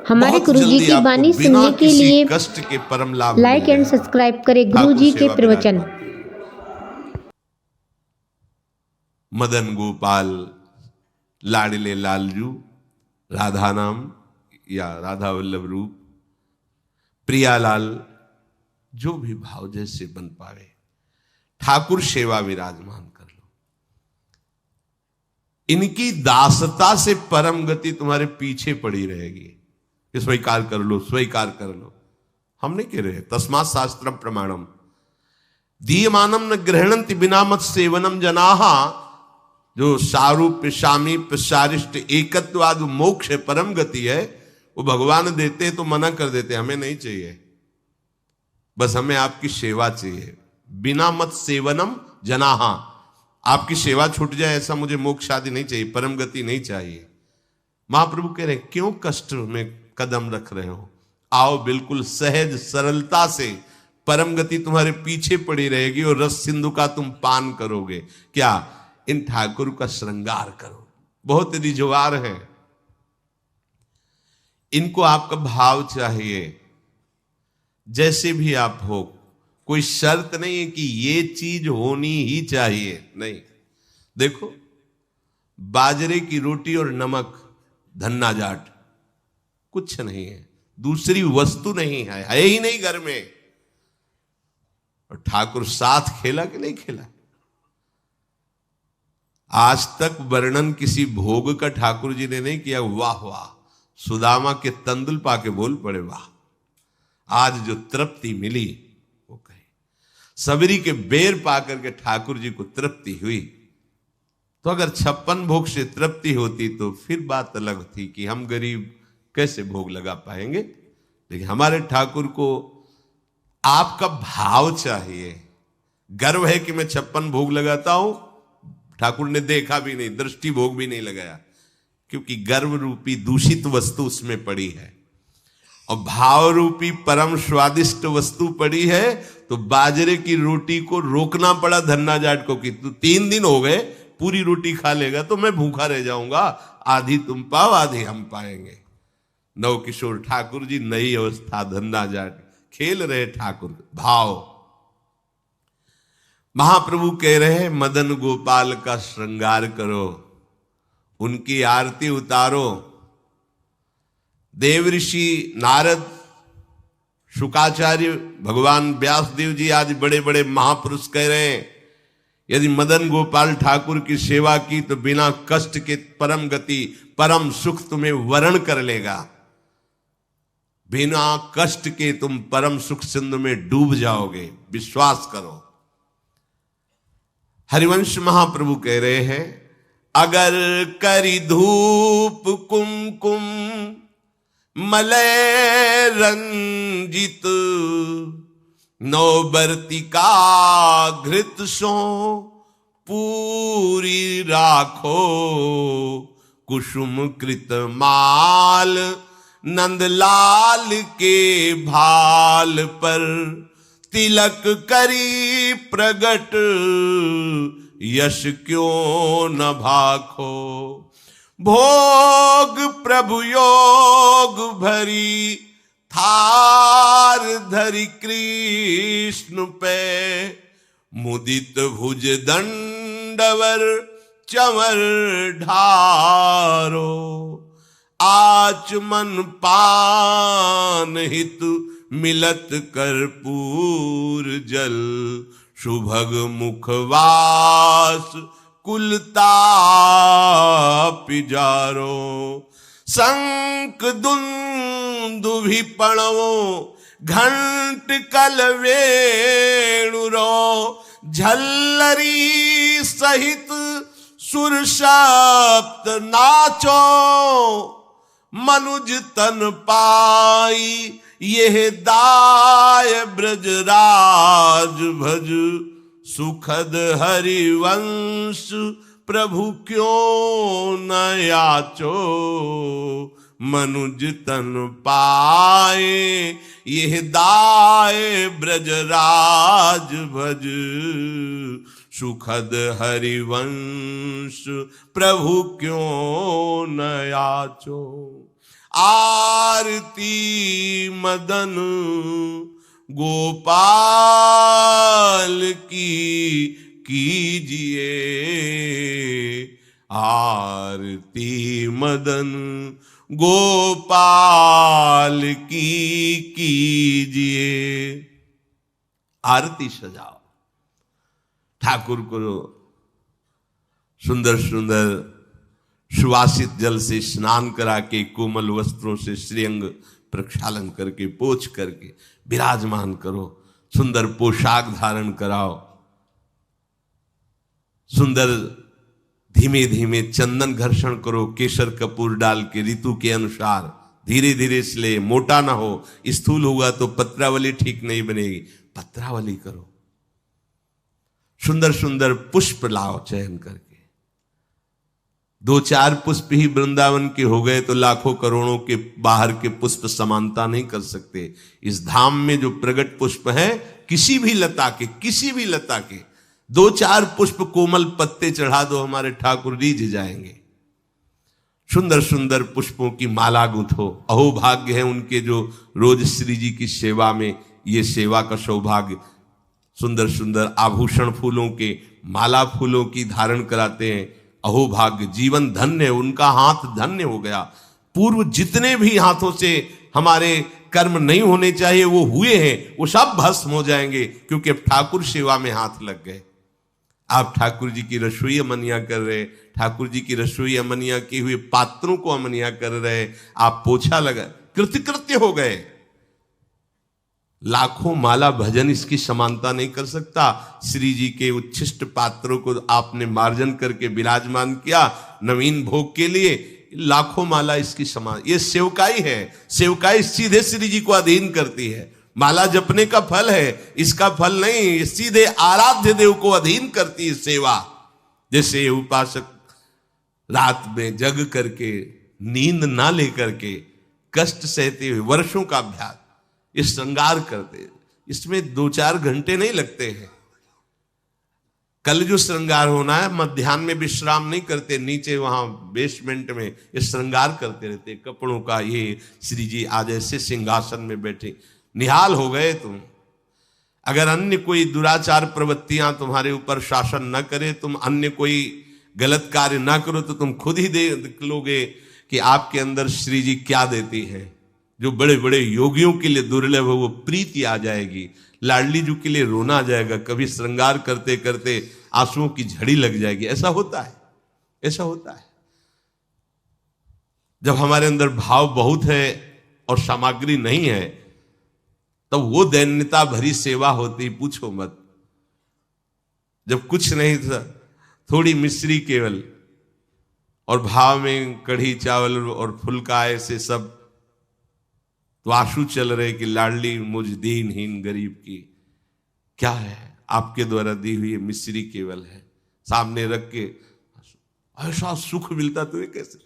हमारे बहुत गुरुजी जल्दी की आपको बानी बिना सुनने के किसी लिए कष्ट के परम लाभ लाइक मिल एंड जाएगा। सब्सक्राइब करें ठाकुर गुरुजी के सेवा प्रवचन। विराजमान। मदन गोपाल लाडले लालजू, राधा नाम या राधा वल्लभ रूप, प्रियालाल, जो भी भाव जैसे बन पावे, ठाकुर सेवा विराजमान कर लो। इनकी दासता से परम गति तुम्हारे पीछे पड़ी रहेगी कि स्वीकार कर लो, स्वीकार कर लो। हम नहीं कह रहे, तस्मात् शास्त्रम प्रमाणम दीयमानम न ग्रहणंति बिना मत सेवनम जनाहा। जो सारूप्य सामीप्य सारिष्ट एकत्वाद मोक्ष परम गति है, वो भगवान देते हैं तो मना कर देते, हमें नहीं चाहिए, बस हमें आपकी सेवा चाहिए। बिना मत सेवनम जनाहा, आपकी सेवा छूट जाए ऐसा मुझे मोक्ष आदि नहीं चाहिए, परम गति नहीं चाहिए। महाप्रभु कह रहे क्यों कष्ट में कदम रख रहे हो, आओ बिल्कुल सहज सरलता से, परम गति तुम्हारे पीछे पड़ी रहेगी और रस सिंधु का तुम पान करोगे। क्या? इन ठाकुर का श्रृंगार करो। बहुत रिझवार है, इनको आपका भाव चाहिए, जैसे भी आप हो। कोई शर्त नहीं है कि ये चीज होनी ही चाहिए, नहीं। देखो, बाजरे की रोटी और नमक, धन्ना जाट, कुछ नहीं है, दूसरी वस्तु नहीं है ही नहीं घर में, और ठाकुर साथ खेला कि नहीं खेला। आज तक वर्णन किसी भोग का ठाकुर जी ने नहीं किया, वाह वाह, सुदामा के तंदुल पाके बोल पड़े वाह, आज जो तृप्ति मिली वो कहे। सबरी के बेर पाकर के ठाकुर जी को तृप्ति हुई। तो अगर 56 भोग से तृप्ति होती तो फिर बात अलग थी कि हम गरीब कैसे भोग लगा पाएंगे, लेकिन हमारे ठाकुर को आपका भाव चाहिए। गर्व है कि मैं 56 भोग लगाता हूं, ठाकुर ने देखा भी नहीं, दृष्टि भोग भी नहीं लगाया, क्योंकि गर्व रूपी दूषित वस्तु उसमें पड़ी है और भाव रूपी परम स्वादिष्ट वस्तु पड़ी है। तो बाजरे की रोटी को रोकना पड़ा धन्ना जाट को कि तू 3 दिन हो गए, पूरी रोटी खा लेगा तो मैं भूखा रह जाऊंगा, आधी तुम पाओ आधी हम पाएंगे। नवकिशोर ठाकुर जी, नई अवस्था, धन्ना जाट, खेल रहे ठाकुर भाव। महाप्रभु कह रहे मदन गोपाल का श्रृंगार करो, उनकी आरती उतारो। देव ऋषि नारद, शुकाचार्य, भगवान व्यासदेव जी, आज बड़े बड़े महापुरुष कह रहे हैं यदि मदन गोपाल ठाकुर की सेवा की तो बिना कष्ट के परम गति, परम सुख तुम्हें वरण कर लेगा। बिना कष्ट के तुम परम सुख सिंधु में डूब जाओगे, विश्वास करो। हरिवंश महाप्रभु कह रहे हैं अगर करी धूप कुमकुम मलय रंजित, नौबर्तिका घृत सो पूरी राखो, कुसुम कृत माल नंदलाल के भाल पर, तिलक करी प्रगट यश क्यों न भाखो, भोग प्रभु योग भरी थार धरि कृष्ण पे, मुदित भुज दंडवर चमर ढारो, आचमन पान हित मिलत कर्पूर जल, सुभग मुखवास कुलता पिजारो, शंख दुंदुभि पणवो घंट कल वेणुरो, झल्लरी सहित सुर सप्त नाचो, मनुज तन पाई यह दाय ब्रजराज भज, सुखद हरिवंश प्रभु क्यों न याचो, मनुज तन पाए यह दाय ब्रजराज भज, सुखद हरिवंश प्रभु क्यों न याचो। आरती मदन गोपाल की कीजिए, आरती मदन गोपाल की कीजिए। आरती सजाओ, ठाकुर को सुंदर सुंदर सुवासित जल से स्नान करा के, कोमल वस्त्रों से श्रीअंग प्रक्षालन करके, पोछ करके विराजमान करो, सुंदर पोशाक धारण कराओ, सुंदर धीमे धीमे चंदन घर्षण करो, केसर कपूर डाल के ऋतु के अनुसार धीरे धीरे, इसलिए मोटा ना हो, स्थूल हुआ तो पत्रावली ठीक नहीं बनेगी, पत्रावली करो। सुंदर सुंदर पुष्प लाओ चयन करके, 2-4 पुष्प ही वृंदावन के हो गए तो लाखों करोड़ों के बाहर के पुष्प समानता नहीं कर सकते। इस धाम में जो प्रगट पुष्प है, किसी भी लता के 2-4 पुष्प कोमल पत्ते चढ़ा दो, हमारे ठाकुर रीझ जाएंगे। सुंदर सुंदर पुष्पों की माला गूंथो। अहो भाग्य है उनके जो रोज श्री जी की सेवा में, ये सेवा का सौभाग्य, सुंदर सुंदर आभूषण फूलों के, माला फूलों की धारण कराते हैं। अहो भाग्य, जीवन धन्य, उनका हाथ धन्य हो गया। पूर्व जितने भी हाथों से हमारे कर्म नहीं होने चाहिए वो हुए हैं, वो सब भस्म हो जाएंगे, क्योंकि अब ठाकुर सेवा में हाथ लग गए। आप ठाकुर जी की रसोई अमनिया कर रहे, ठाकुर जी की रसोई अमनिया किए हुए पात्रों को अमनिया कर रहे, आप पोछा लगा, कृतकृत्य हो गए। लाखों माला भजन इसकी समानता नहीं कर सकता। श्री जी के उच्छिष्ट पात्रों को आपने मार्जन करके विराजमान किया नवीन भोग के लिए, लाखों माला इसकी समान, ये सेवकाई है। सेवकाई सीधे श्री जी को अधीन करती है। माला जपने का फल है, इसका फल नहीं, सीधे आराध्य देव को अधीन करती है सेवा। जैसे उपासक रात में जग करके, नींद ना लेकर के, कष्ट सहते हुए वर्षों का अभ्यास, ये श्रृंगार करते, इसमें 2-4 घंटे नहीं लगते हैं। कल जो श्रृंगार होना है, मध्याह्न में विश्राम नहीं करते, नीचे वहां बेसमेंट में ये श्रृंगार करते रहते कपड़ों का। ये श्री जी आज ऐसे सिंहासन में बैठे, निहाल हो गए तुम। अगर अन्य कोई दुराचार प्रवृत्तियां तुम्हारे ऊपर शासन न करे, तुम अन्य कोई गलत कार्य ना करो, तो तुम खुद ही देख लोगे कि आपके अंदर श्री जी क्या देती है। जो बड़े बड़े योगियों के लिए दुर्लभ है, वो प्रीति आ जाएगी। लाडली जी के लिए रोना आ जाएगा, कभी श्रृंगार करते करते आंसुओं की झड़ी लग जाएगी। ऐसा होता है, ऐसा होता है। जब हमारे अंदर भाव बहुत है और सामग्री नहीं है, तब वो दैन्यता भरी सेवा होती, पूछो मत। जब कुछ नहीं था, थोड़ी मिश्री केवल, और भाव में कढ़ी चावल और फुल्का, ऐसे सब, तो आंसू चल रहे कि लाडली मुझ दीनहीन गरीब की क्या है, आपके द्वारा दी हुई मिश्री केवल है, सामने रख के ऐसा सुख मिलता तुम्हें कैसे।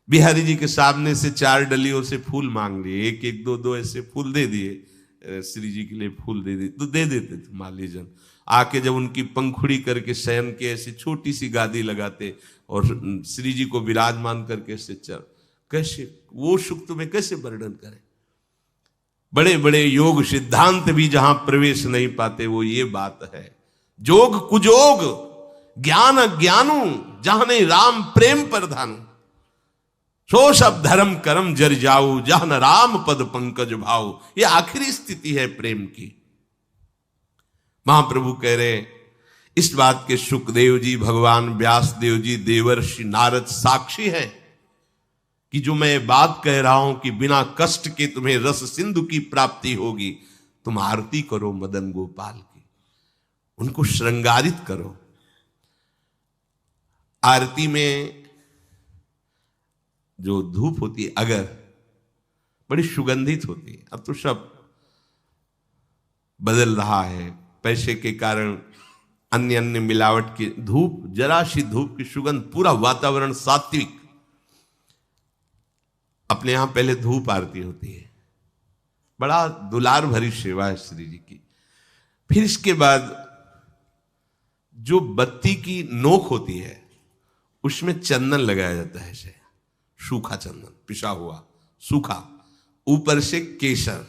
बिहारी जी के सामने से 4 डलियों से फूल मांग लिए, 1-1, 2-2 ऐसे फूल दे दिए, श्री जी के लिए फूल दे दिए, तो दे देते थे माली जन। आके जब उनकी पंखुड़ी करके शयन के ऐसी छोटी सी गादी लगाते और श्री जी को विराजमान करके ऐसे चल, कैसे वो सुख तुम्हें कैसे वर्णन करें। बड़े बड़े योग सिद्धांत भी जहां प्रवेश नहीं पाते, वो ये बात है। जोग कुजोग ज्ञान अज्ञानू, जहां नहीं राम प्रेम प्रधानु, सो सब धर्म कर्म जर जाऊ, जहां न राम पद पंकज भाऊ। ये आखिरी स्थिति है प्रेम की। महाप्रभु कह रहे इस बात के सुखदेव जी, भगवान व्यास देव जी, देवर्षि नारद साक्षी है कि जो मैं बात कह रहा हूं कि बिना कष्ट के तुम्हें रस सिंधु की प्राप्ति होगी। तुम आरती करो मदन गोपाल की, उनको श्रृंगारित करो। आरती में जो धूप होती है, अगर बड़ी सुगंधित होती है। अब तो सब बदल रहा है, पैसे के कारण अन्य अन्य मिलावट की धूप, जरा सी धूप की सुगंध, पूरा वातावरण सात्विक। अपने यहां पहले धूप आरती होती है, बड़ा दुलार भरी सेवा है श्री जी की। फिर इसके बाद जो बत्ती की नोक होती है, उसमें चंदन लगाया जाता है, सूखा चंदन पिसा हुआ, सूखा, ऊपर से केसर,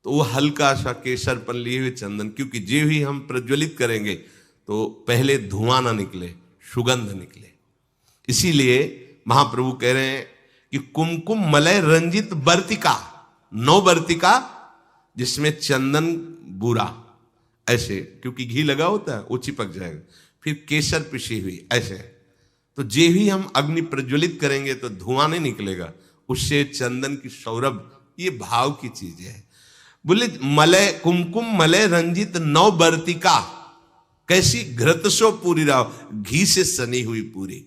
तो वो हल्का सा केसरपन लिए हुए चंदन, क्योंकि जो ही हम प्रज्वलित करेंगे तो पहले धुआं ना निकले, सुगंध निकले। इसीलिए महाप्रभु कह रहे हैं कि कुमकुम मलय रंजित बर्तिका, 9 बर्तिका जिसमें चंदन बुरा ऐसे, क्योंकि घी लगा होता है वो चिपक जाएगा, फिर केसर पिसी हुई ऐसे, तो जे ही हम अग्नि प्रज्वलित करेंगे तो धुआं नहीं निकलेगा, उससे चंदन की सौरभ, ये भाव की चीज है। बोले मलय कुमकुम मलय रंजित 9 बर्तिका, कैसी? घृतसो पूरी राव, घी से सनी हुई पूरी।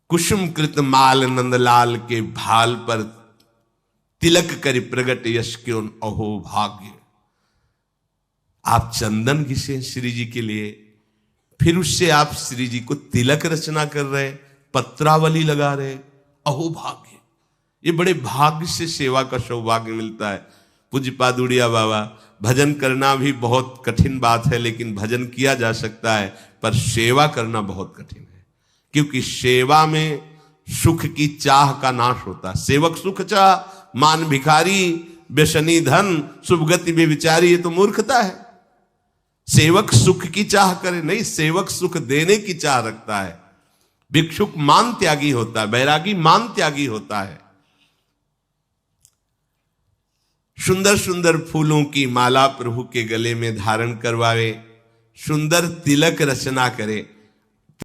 कुसुम कृत माल नंदलाल के भाल पर तिलक करि प्रगट यश क्यों अहो भाग्य। आप चंदन घिसे श्री जी के लिए, फिर उससे आप श्री जी को तिलक रचना कर रहे, पत्रावली लगा रहे, अहो भाग्य। ये बड़े भाग्य से सेवा का सौभाग्य मिलता है। पूज्यपाद उड़िया बाबा, भजन करना भी बहुत कठिन बात है, लेकिन भजन किया जा सकता है, पर सेवा करना बहुत कठिन है, क्योंकि सेवा में सुख की चाह का नाश होता है। सेवक सुख चाह, मान भिखारी, व्यसनी धन, शुभ गति बेविचारी, ये तो मूर्खता है। सेवक सुख की चाह करे नहीं, सेवक सुख देने की चाह रखता है। भिक्षुक मान त्यागी होता है, बैरागी मान त्यागी होता है। सुंदर सुंदर फूलों की माला प्रभु के गले में धारण करवावे, सुंदर तिलक रचना करे,